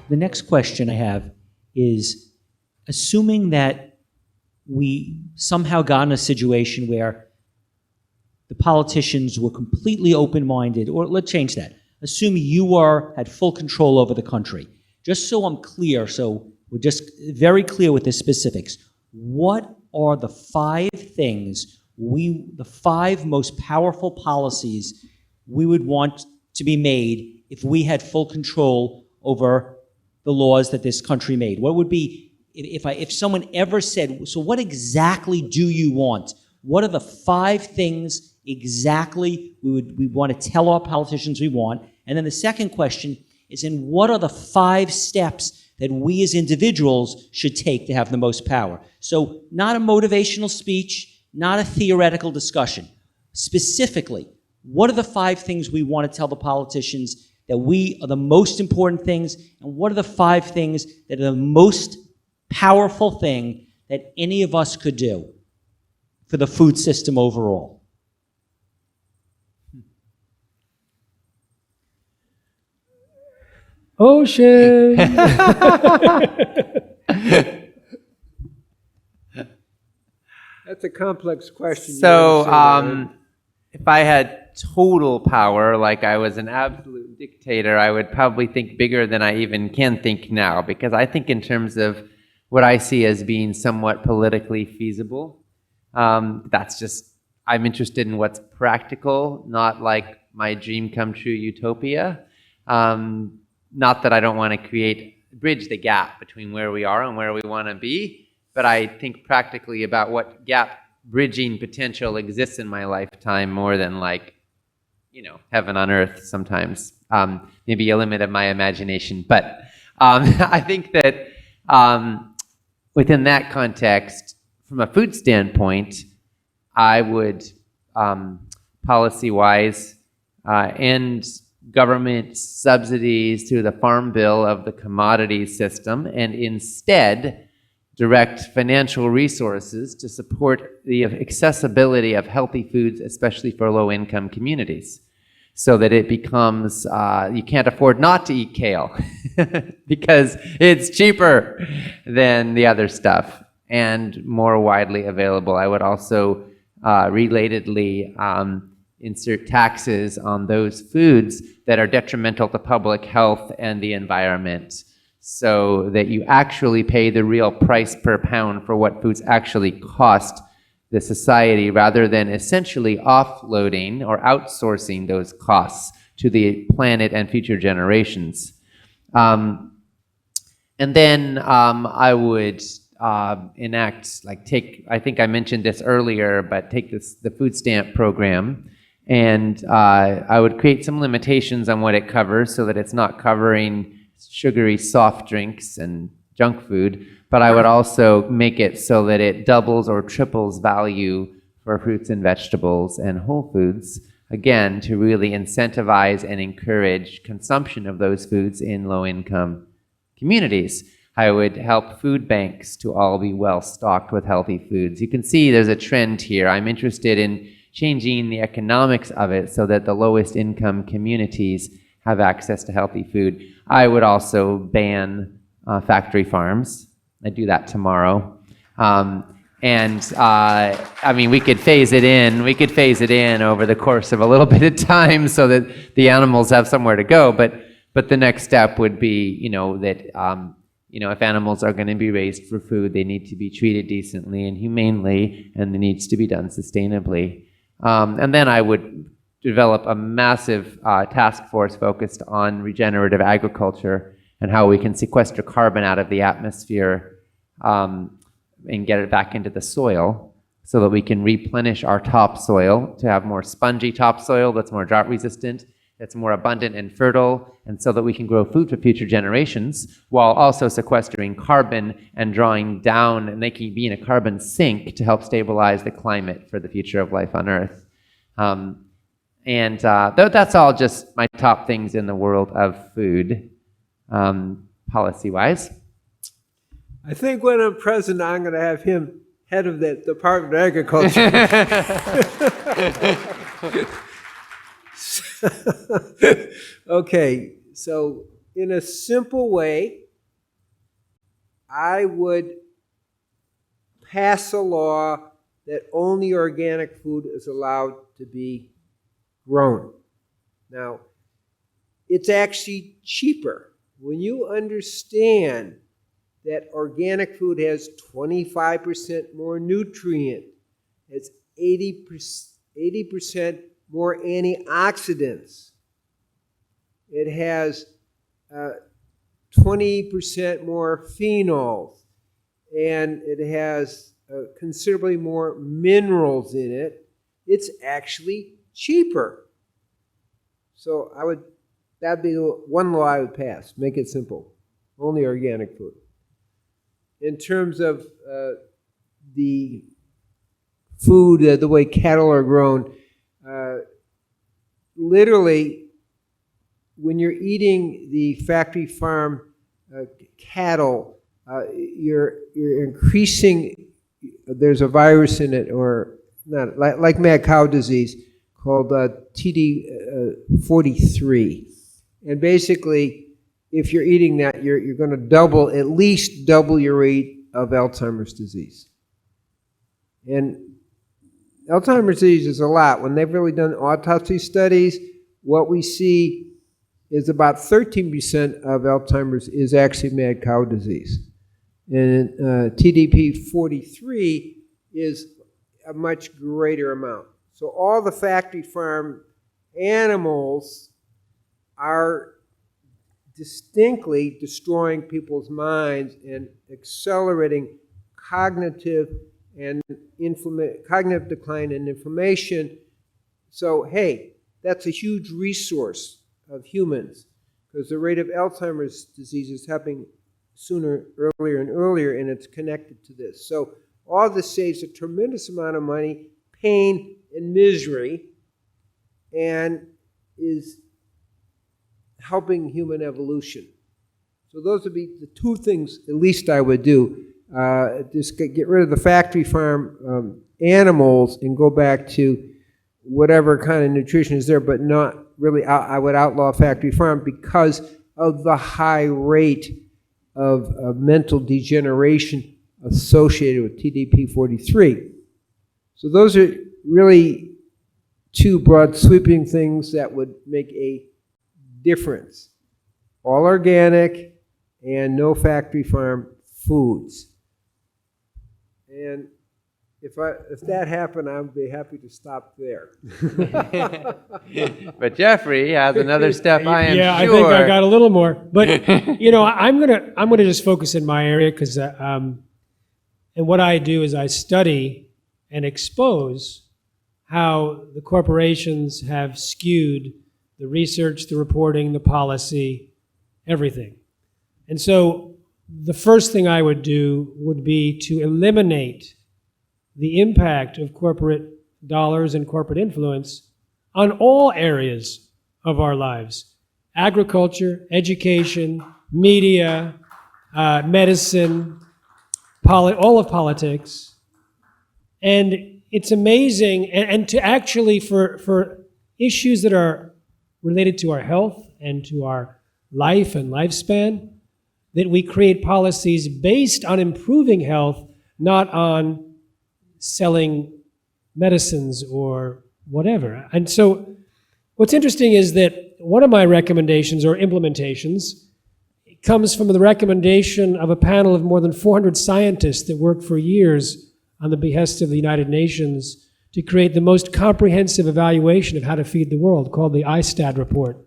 the next question I have is, assuming that we somehow got in a situation where the politicians were completely open-minded, or let's change that. Assume you had full control over the country. Just so I'm clear, so we're just very clear with the specifics. What are the 5 things the 5 most powerful policies we would want to be made if we had full control over the laws that this country made? What would be, if someone ever said, so what exactly do you want? What are the 5 things exactly we want to tell our politicians we want? And then the second question is, what are the 5 steps that we as individuals should take to have the most power? So not a motivational speech, not a theoretical discussion. Specifically, what are the 5 things we want to tell the politicians that we are the most important things, and what are the 5 things that are the most powerful thing that any of us could do for the food system overall? Ocean! That's a complex question. So, if I had total power, like I was an absolute dictator, I would probably think bigger than I even can think now, because I think in terms of what I see as being somewhat politically feasible. That's just, I'm interested in what's practical, not like my dream come true utopia. Not that I don't want to bridge the gap between where we are and where we want to be, but I think practically about what gap bridging potential exists in my lifetime more than like, heaven on earth sometimes. Maybe a limit of my imagination. But I think that within that context, from a food standpoint, I would, policy-wise, end government subsidies through the Farm Bill of the commodities system, and instead direct financial resources to support the accessibility of healthy foods, especially for low-income communities, so that it becomes, you can't afford not to eat kale because it's cheaper than the other stuff and more widely available. I would also relatedly insert taxes on those foods that are detrimental to public health and the environment, so that you actually pay the real price per pound for what foods actually cost the society, rather than essentially offloading or outsourcing those costs to the planet and future generations. And then I would enact, I think I mentioned this earlier, but take the food stamp program, and I would create some limitations on what it covers so that it's not covering sugary soft drinks and junk food, but I would also make it so that it doubles or triples value for fruits and vegetables and whole foods, again, to really incentivize and encourage consumption of those foods in low-income communities. I would help food banks to all be well-stocked with healthy foods. You can see there's a trend here. I'm interested in changing the economics of it so that the lowest income communities have access to healthy food. I would also ban factory farms. I do that tomorrow. I mean, we could phase it in. We could phase it in over the course of a little bit of time so that the animals have somewhere to go. But the next step would be, that if animals are going to be raised for food, they need to be treated decently and humanely, and it needs to be done sustainably. And then I would develop a massive task force focused on regenerative agriculture and how we can sequester carbon out of the atmosphere and get it back into the soil so that we can replenish our topsoil to have more spongy topsoil that's more drought resistant, that's more abundant and fertile, and so that we can grow food for future generations while also sequestering carbon and drawing down and being a carbon sink to help stabilize the climate for the future of life on Earth. That's all just my top things in the world of food, policy-wise. I think when I'm president, I'm going to have him head of the Department of Agriculture. Okay, so in a simple way, I would pass a law that only organic food is allowed to be grown. Now, it's actually cheaper. When you understand that organic food has 25% more nutrient, it's 80% more antioxidants, it has 20% more phenols, and it has considerably more minerals in it, it's actually cheaper. So that'd be one law I would pass. Make it simple. Only organic food. In terms of the food, the way cattle are grown, literally, when you're eating the factory farm cattle, you're increasing. There's a virus in it, or not, like mad cow disease, called TD43, and basically, if you're eating that, you're going to at least double your rate of Alzheimer's disease. And Alzheimer's disease is a lot. When they've really done autopsy studies, what we see is about 13% of Alzheimer's is actually mad cow disease. And TDP43 is a much greater amount. So all the factory farm animals are distinctly destroying people's minds and accelerating cognitive decline and inflammation. So, hey, that's a huge resource of humans, because the rate of Alzheimer's disease is happening earlier and earlier, and it's connected to this. So all this saves a tremendous amount of money, pain, and misery, and is helping human evolution. So those would be the two things at least I would do. Just get rid of the factory farm animals and go back to whatever kind of nutrition is there, but not really, I would outlaw factory farm because of the high rate of mental degeneration associated with TDP43. So those are really two broad sweeping things that would make a difference. All organic and no factory farm foods. And if that happened, I would be happy to stop there. But Jeffrey has another step, I am yeah, sure. I think I got a little more. But I'm gonna just focus in my area because and what I do is I study and expose how the corporations have skewed the research, the reporting, the policy, everything. And so the first thing I would do would be to eliminate the impact of corporate dollars and corporate influence on all areas of our lives: agriculture, education, media, medicine, all of politics. And it's amazing, and to actually, for issues that are related to our health and to our life and lifespan, that we create policies based on improving health, not on selling medicines or whatever. And so what's interesting is that one of my recommendations or implementations comes from the recommendation of a panel of more than 400 scientists that worked for years on the behest of the United Nations to create the most comprehensive evaluation of how to feed the world, called the ISTAD report.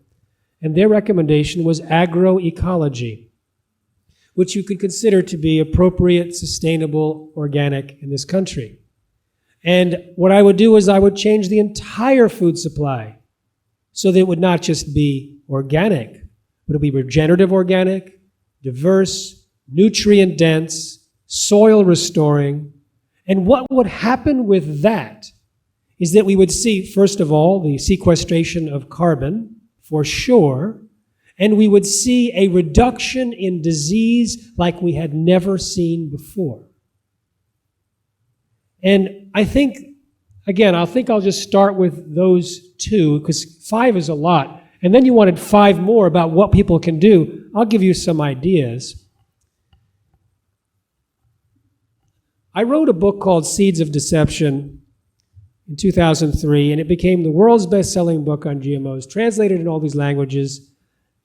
And their recommendation was agroecology, which you could consider to be appropriate, sustainable, organic in this country. And what I would do is I would change the entire food supply so that it would not just be organic, but it would be regenerative organic, diverse, nutrient dense, soil restoring. And what would happen with that is that we would see, first of all, the sequestration of carbon, for sure, and we would see a reduction in disease like we had never seen before. And I think, again, I'll just start with those two, because 5 is a lot. And then you wanted 5 more about what people can do. I'll give you some ideas. I wrote a book called Seeds of Deception in 2003, and it became the world's best-selling book on GMOs, translated in all these languages.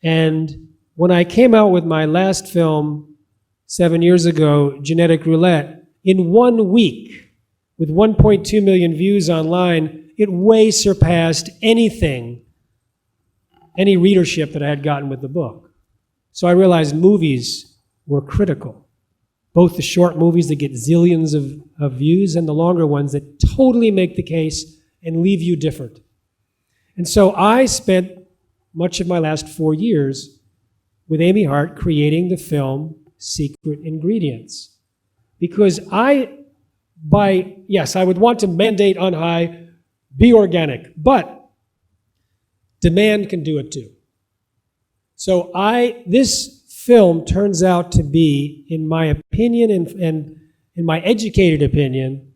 And when I came out with my last film 7 years ago, Genetic Roulette, in 1 week, with 1.2 million views online, it way surpassed any readership that I had gotten with the book. So I realized movies were critical. Both the short movies that get zillions of views and the longer ones that totally make the case and leave you different. And so I spent much of my last 4 years with Amy Hart creating the film Secret Ingredients. Because I would want to mandate on high, be organic, but demand can do it too. So this film turns out to be, in my opinion and in my educated opinion,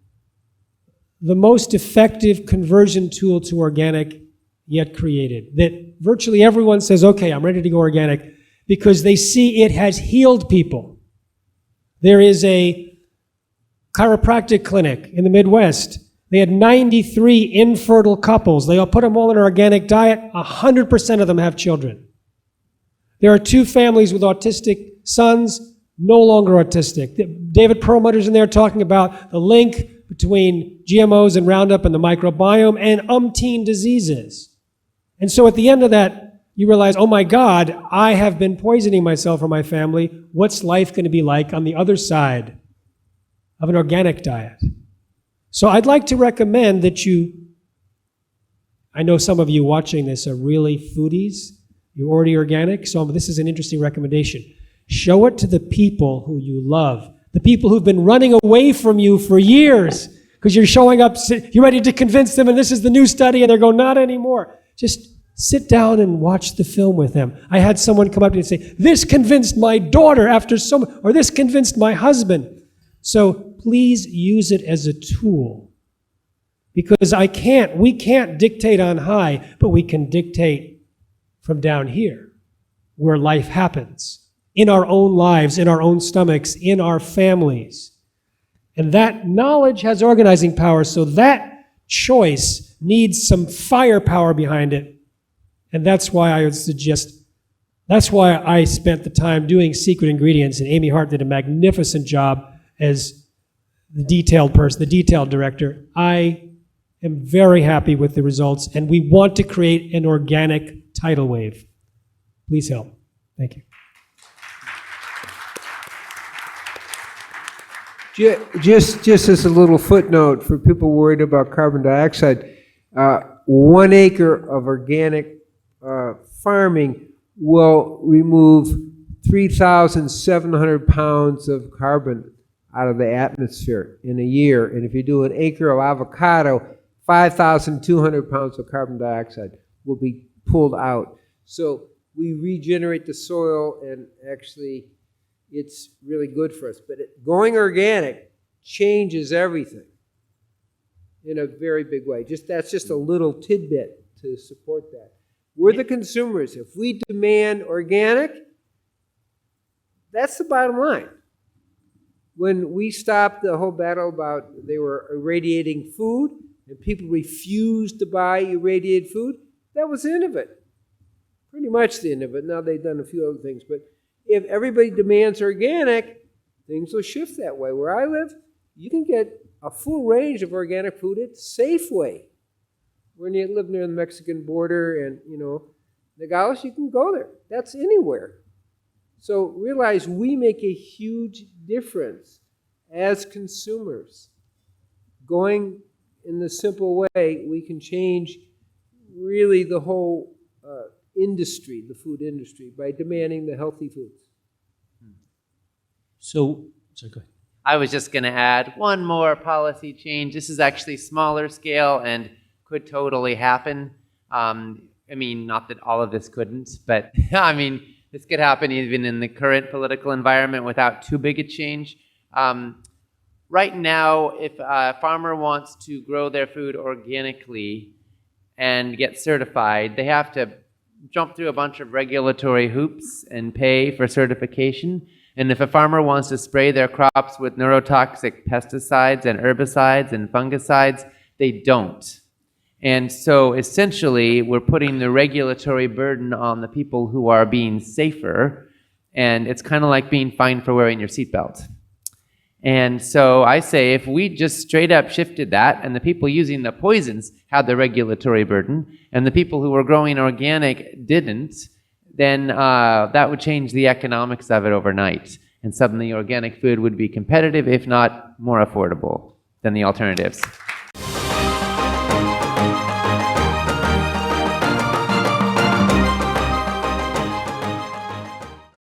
the most effective conversion tool to organic yet created. That virtually everyone says, okay, I'm ready to go organic, because they see it has healed people. There is a chiropractic clinic in the Midwest. They had 93 infertile couples. They all put them all on an organic diet. 100% of them have children. There are 2 families with autistic sons, no longer autistic. David Perlmutter's in there talking about the link between GMOs and Roundup and the microbiome and umpteen diseases. And so at the end of that, you realize, oh my God, I have been poisoning myself or my family. What's life going to be like on the other side of an organic diet? So I'd like to recommend that I know some of you watching this are really foodies. You're already organic, so this is an interesting recommendation. Show it to the people who you love, the people who've been running away from you for years, because you're showing up, you're ready to convince them, and this is the new study, and they're going, not anymore. Just sit down and watch the film with them. I had someone come up to me and say, this convinced my daughter or this convinced my husband. So please use it as a tool, because we can't dictate on high, but we can dictate from down here, where life happens, in our own lives, in our own stomachs, in our families. And that knowledge has organizing power, so that choice needs some firepower behind it. And that's why I spent the time doing Secret Ingredients, and Amy Hart did a magnificent job as the detailed director. I am very happy with the results, and we want to create an organic tidal wave. Please help. Thank you. Just as a little footnote for people worried about carbon dioxide, 1 acre of organic farming will remove 3,700 pounds of carbon out of the atmosphere in a year. And if you do an acre of avocado, 5,200 pounds of carbon dioxide will be pulled out. So we regenerate the soil, and actually it's really good for us. But going organic changes everything in a very big way. That's just a little tidbit to support that. We're the consumers. If we demand organic, that's the bottom line. When we stopped the whole battle about they were irradiating food and people refused to buy irradiated food, that was the end of it. Pretty much the end of it. Now they've done a few other things. But if everybody demands organic, things will shift that way. Where I live, you can get a full range of organic food at Safeway. When you live near the Mexican border and, Nogales, you can go there. That's anywhere. So realize we make a huge difference as consumers. Going in the simple way, we can change really the whole industry, the food industry, by demanding the healthy foods. Sorry, go ahead. I was just going to add one more policy change. This is actually smaller scale and could totally happen. Not that all of this couldn't, but this could happen even in the current political environment without too big a change. Right now, if a farmer wants to grow their food organically and get certified, they have to jump through a bunch of regulatory hoops and pay for certification. And if a farmer wants to spray their crops with neurotoxic pesticides and herbicides and fungicides, they don't. And so essentially, we're putting the regulatory burden on the people who are being safer, and it's kind of like being fined for wearing your seatbelt. And so I say, if we just straight up shifted that, and the people using the poisons had the regulatory burden, and the people who were growing organic didn't, then that would change the economics of it overnight. And suddenly organic food would be competitive, if not more affordable than the alternatives.